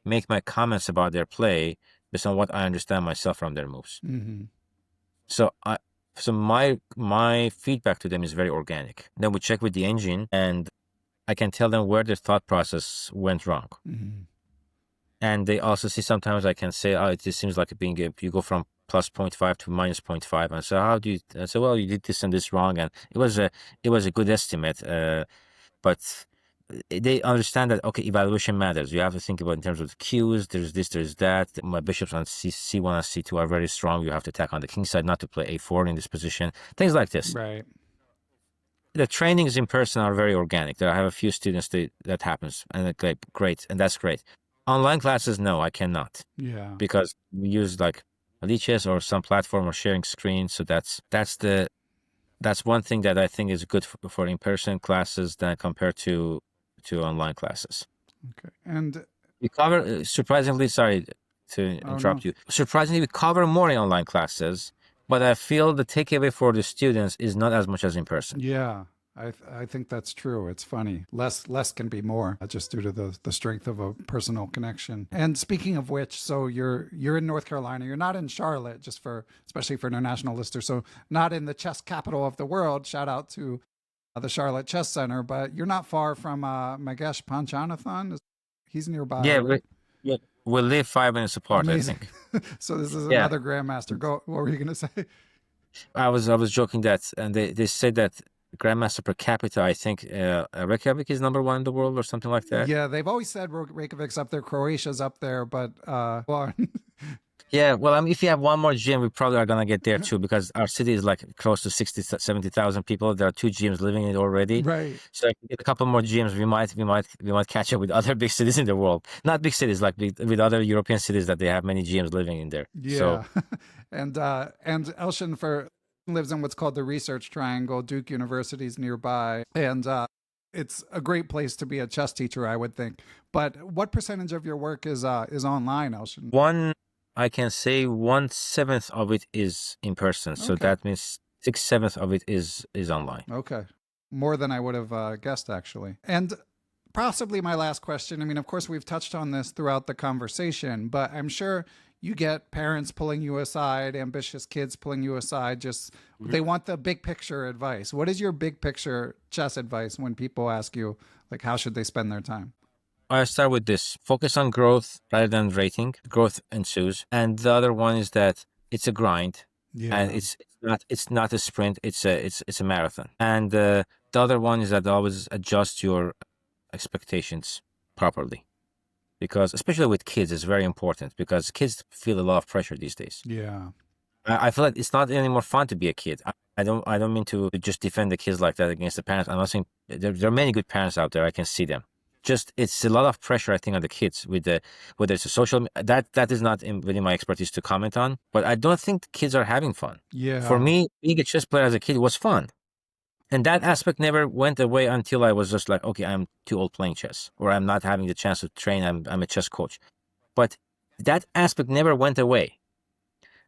make my comments about their play based on what I understand myself from their moves. Mm-hmm. So my feedback to them is very organic. Then we check with the engine, and I can tell them where their thought process went wrong. Mm-hmm. And they also see sometimes I can say, oh, it just seems like you go from plus 0.5 to minus 0.5. And so how do you, I say, well, you did this and this wrong. And it was a good estimate. But they understand that, okay, evaluation matters. You have to think about in terms of the cues. There's this, there's that. My bishops on C1 and C2 are very strong. You have to attack on the king side, not to play A4 in this position. Things like this. Right. The trainings in person are very organic. I have a few students that happens, and they're like, great, and that's great. Online classes, no, I cannot. Yeah. Because we use like Alichess or some platform or sharing screen. So that's one thing that I think is good for in-person classes than compared to online classes. Okay. And we cover surprisingly. Sorry to interrupt you. Surprisingly, we cover more in online classes. But I feel the takeaway for the students is not as much as in person. Yeah, I think that's true. It's funny. Less can be more, just due to the strength of a personal connection. And speaking of which, so you're in North Carolina. You're not in Charlotte, especially for international listeners. So not in the chess capital of the world. Shout out to the Charlotte Chess Center, but you're not far from Magesh Panchanathan. He's nearby, Yeah, right? yeah, we live 5 minutes apart, I Amazing. think. So this is Yeah, another grandmaster. Go. What were you gonna say? I was joking that, and they said that grandmaster per capita, I think Reykjavik is #1 in the world or something like that. Yeah, they've always said Reykjavik's up there, Croatia's up there, but well, Yeah, well, I mean, if you have one more gym, we probably are gonna get there too, because our city is like close to 60, 70,000 people. There are 2 gyms living in it already. right. So if we get a couple more gyms, we might catch up with other big cities in the world. Not big cities, like with other European cities that they have many gyms living in there. So Yeah, and Elshan for lives in what's called the Research Triangle. Duke University's nearby, and it's a great place to be a chess teacher, I would think. But what percentage of your work is online, Elshan? I can say 1/7 of it is in person. So Okay, that means 6/7 of it is online. okay, more than I would have guessed actually. And possibly my last question. I mean, of course, we've touched on this throughout the conversation, but I'm sure you get parents pulling you aside, ambitious kids pulling you aside, just they want the big picture advice. What is your big picture chess advice when people ask you, like, how should they spend their time? I start with this: focus on growth rather than rating. Growth ensues, and the other one is that it's a grind, and Yeah. it's not a sprint. It's a marathon. And the other one is that always adjust your expectations properly, because especially with kids, it's very important because kids feel a lot of pressure these days. Yeah. I feel like it's not any more fun to be a kid. I don't mean to just defend the kids like that against the parents. I'm not saying there are many good parents out there. I can see them. Just it's a lot of pressure, I think, on the kids with the whether it's a social that is not within my expertise to comment on. But I don't think the kids are having fun. For Yeah. me, being a chess player as a kid was fun, and that aspect never went away until I was just like, okay, I'm too old playing chess, or I'm not having the chance to train. I'm a chess coach, but that aspect never went away.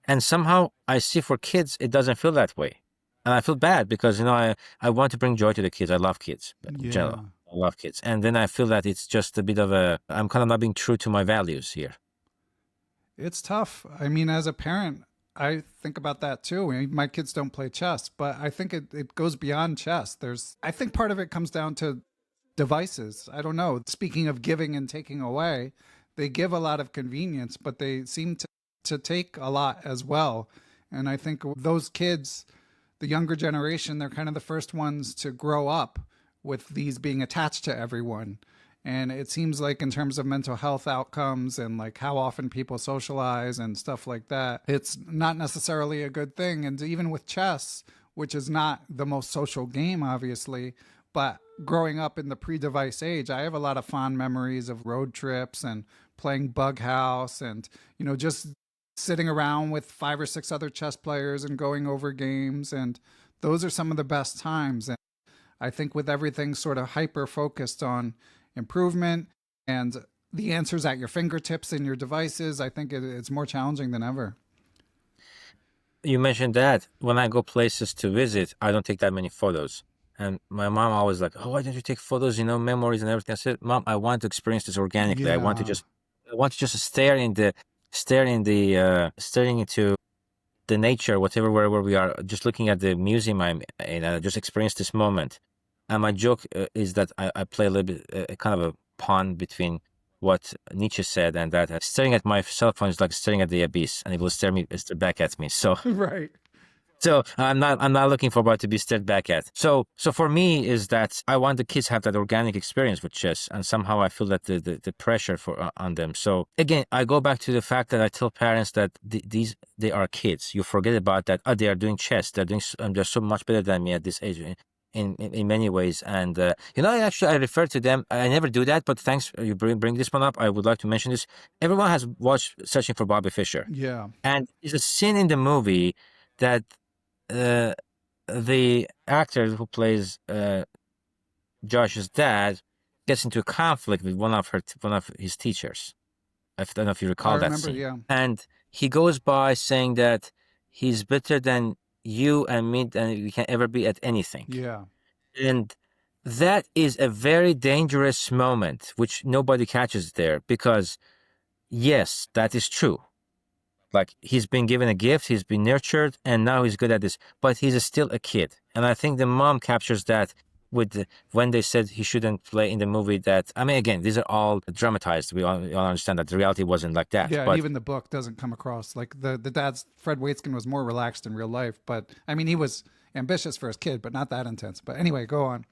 And somehow I see for kids, it doesn't feel that way. And I feel bad because, I want to bring joy to the kids. I love kids in Yeah. general. I love kids. And then I feel that it's just a bit of I'm kind of not being true to my values here. It's tough. I mean, as a parent, I think about that too. I mean, my kids don't play chess, but I think it goes beyond chess. I think part of it comes down to devices. I don't know. Speaking of giving and taking away, they give a lot of convenience, but they seem to take a lot as well. And I think those kids, the younger generation, they're kind of the first ones to grow up with these being attached to everyone. And it seems like in terms of mental health outcomes and like how often people socialize and stuff like that, it's not necessarily a good thing. And even with chess, which is not the most social game, obviously, but growing up in the pre-device age, I have a lot of fond memories of road trips and playing Bug House and, just sitting around with 5 or 6 other chess players and going over games. And those are some of the best times. And I think with everything sort of hyper focused on improvement and the answers at your fingertips in your devices, I think it's more challenging than ever. You mentioned that when I go places to visit, I don't take that many photos. And my mom always like, oh, why don't you take photos, memories and everything? I said, Mom, I want to experience this organically. Yeah. I want to just staring into the nature, wherever we are, just looking at the museum I'm in, and just experience this moment. And my joke is that I play a little bit, kind of a pawn between what Nietzsche said and that staring at my cell phone is like staring at the abyss, and it will stare back at me. So Right. so I'm not looking forward to be stared back at. So for me is that I want the kids to have that organic experience with chess, and somehow I feel that the pressure on them. So again, I go back to the fact that I tell parents that they are kids. You forget about that. Oh, they are doing chess. They're so much better than me at this age. In many ways, and I refer to them. I never do that, but thanks you bring this one up. I would like to mention this. Everyone has watched Searching for Bobby Fischer, Yeah. and there's a scene in the movie that the actor who plays Josh's dad gets into a conflict with one of his teachers. I don't know if you I recall that remember, scene. yeah. And he goes by saying that he's better than you and me than we can ever be at anything. Yeah. And that is a very dangerous moment, which nobody catches there, because yes, that is true. Like, he's been given a gift, he's been nurtured, and now he's good at this, but he's still a kid. And I think the mom captures that when they said he shouldn't play in the movie. That, I mean, again, these are all dramatized. We all understand that the reality wasn't like that. Yeah, but even the book doesn't come across like the dad's Fred Waitskin was more relaxed in real life. But I mean, he was ambitious for his kid, but not that intense. But anyway, go on.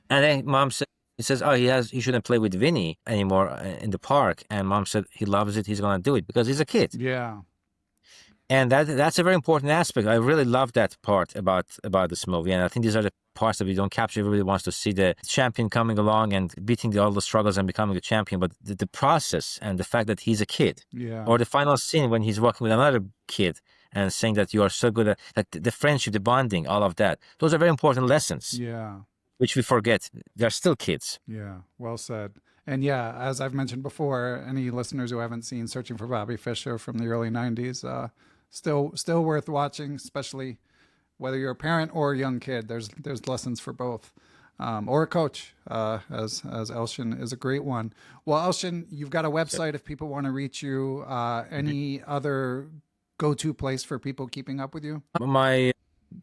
And then mom said, he says, oh, he shouldn't play with Vinny anymore in the park. And mom said he loves it. He's gonna do it because he's a kid. Yeah. And that's a very important aspect. I really love that part about this movie. And I think these are the parts that we don't capture. Everybody wants to see the champion coming along and beating all the struggles and becoming a champion. But the process and the fact that he's a kid, Yeah. or the final scene when he's walking with another kid and saying that you are so good at, like, the friendship, the bonding, all of that. Those are very important lessons. Yeah. Which we forget. They're still kids. Yeah, well said. And yeah, as I've mentioned before, any listeners who haven't seen Searching for Bobby Fischer from the early 90s, still worth watching, especially whether you're a parent or a young kid. There's lessons for both. Or a coach, as Elshan is a great one. Well, Elshan, you've got a website if people want to reach you. Any other go-to place for people keeping up with you?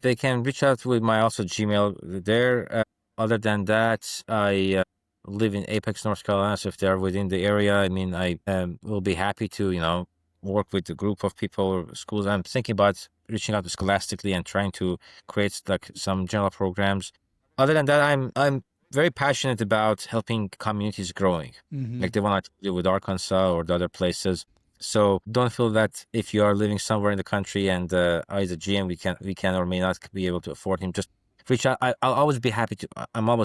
They can reach out with my also Gmail there. Other than that, I live in Apex, North Carolina. So if they're within the area, I mean, I will be happy to, work with a group of people or schools. I'm thinking about reaching out to scholastically and trying to create like some general programs. Other than that, I'm very passionate about helping communities growing, like the one I do with Arkansas or the other places. So don't feel that if you are living somewhere in the country and as a GM we can or may not be able to afford him, just reach out. I'm always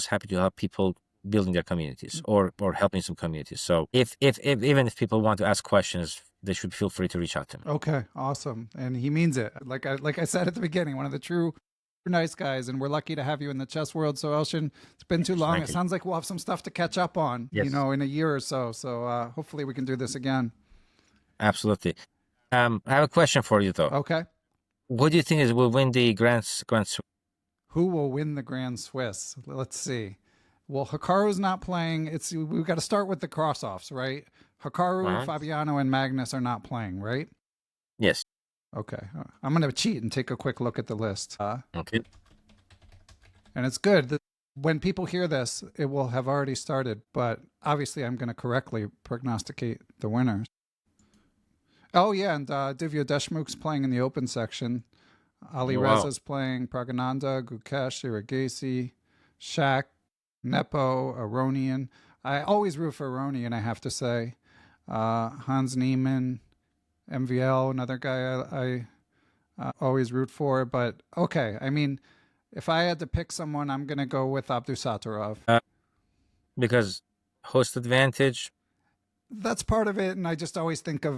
happy to help people building their communities or helping some communities. So if even if people want to ask questions, they should feel free to reach out to me. Okay, awesome. And he means it. Like I said at the beginning, one of the true nice guys, and we're lucky to have you in the chess world. So Elshan, it's been too long. It sounds like we'll have some stuff to catch up on, in a year or so. So hopefully we can do this again. Absolutely. I have a question for you though. Okay. What do you think will win the Grand Swiss? Who will win the Grand Swiss? Let's see. Well, Hikaru's not playing. We've got to start with the cross-offs, right? Hikaru, Fabiano, and Magnus are not playing, right? Yes. Okay. I'm going to cheat and take a quick look at the list. Okay. And it's good that when people hear this, it will have already started. But obviously, I'm going to correctly prognosticate the winners. Oh, yeah, and Divya Deshmukh's playing in the open section. Ali Reza's playing Pragananda, Gukesh, Iragesi, Shaq, Nepo, Aronian. I always root for Aronian, I have to say. Hans Niemann, MVL, another guy I always root for. But, okay, I mean, if I had to pick someone, I'm going to go with Abdusattorov. Because host advantage? That's part of it, and I just always think of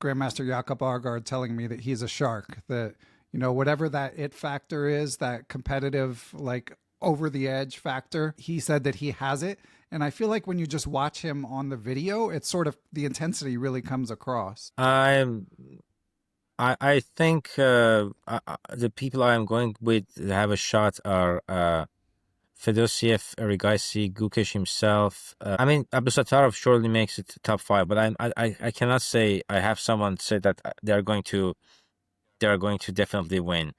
Grandmaster Jakob Aagaard telling me that he's a shark, that, whatever that it factor is, that competitive, like, over-the-edge factor, he said that he has it, and I feel like when you just watch him on the video, it's sort of, the intensity really comes across. I think the people I am going with that have a shot are Fedosiev, Erigaisi, Gukesh himself. I mean, Abdusattorov surely makes it top 5, but I cannot say I have someone say that they are going to definitely win.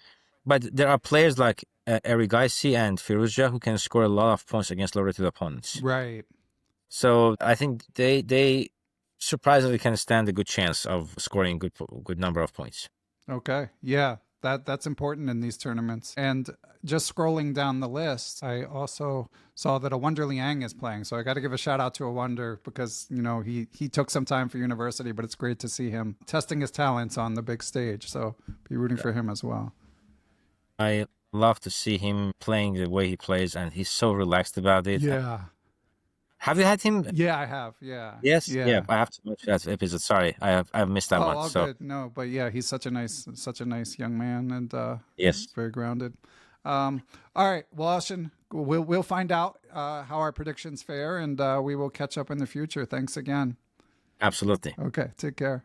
But there are players like Erigaisi and Firuzja who can score a lot of points against low-rated opponents. Right. So I think they surprisingly can stand a good chance of scoring good number of points. Okay. Yeah. That's important in these tournaments. And just scrolling down the list, I also saw that Awonder Liang is playing. So I got to give a shout out to Awonder because, he took some time for university, but it's great to see him testing his talents on the big stage. So be rooting for him as well. I love to see him playing the way he plays, and he's so relaxed about it. Yeah. Have you had him? Yeah, I have. Yeah. Yes. Yeah. I have to watch that episode. Sorry, I've missed that one. All good. No, but yeah, he's such a nice young man, and yes, very grounded. All right. Well, Elshan, we'll find out how our predictions fare, and we will catch up in the future. Thanks again. Absolutely. Okay. Take care.